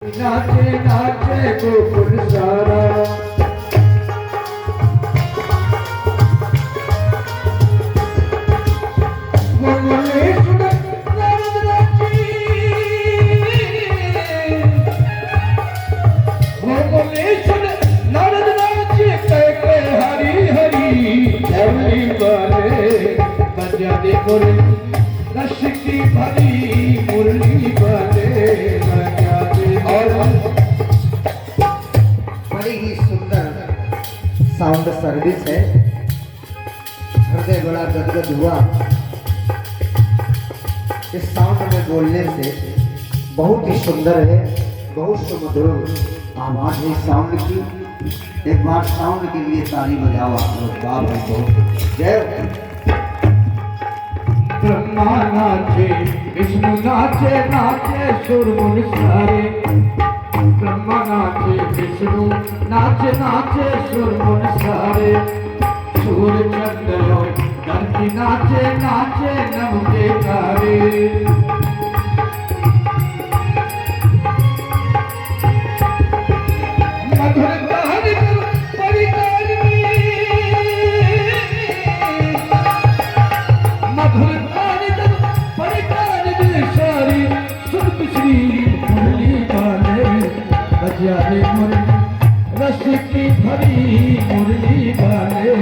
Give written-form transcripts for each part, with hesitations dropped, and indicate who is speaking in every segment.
Speaker 1: नाचे नाचे गोकुल सारा नारद नाचे कहते हरी हरी हरी वाले बजा दे मुरली रश की भरी मुरली वाले बजा दे।
Speaker 2: और बड़ी ही सुंदर साउंड सर्विस है। हृदय बड़ा गदगद हुआ इस साउंड में बोलने से। बहुत ही सुंदर है, बहुत सुमधुर आवाज है साउंड की। एक बार साउंड के लिए ताली बजाओ आप लोग। बाप रे बहुत जय।
Speaker 1: ब्रह्मा नाचे विष्णु नाचे नाचे सुरमुन सारे। ब्रह्मा नाचे विष्णु नाचे नाचे सुरमुन सारे। सूर्य चंद्र और धरती नाचे नाचे नभ के तारे। मधुर गान परिकार मधुर सारी सुन पिछली मुरली वाले बजा दे मुरली रस की भरी मुरली वाले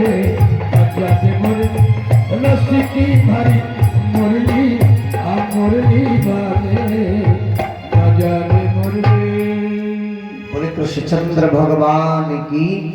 Speaker 1: बजा दे मुरली रस की भरी मुरली मुरली वाले बजा दे मुरली।
Speaker 2: बोले कृष्णचंद्र भगवान की।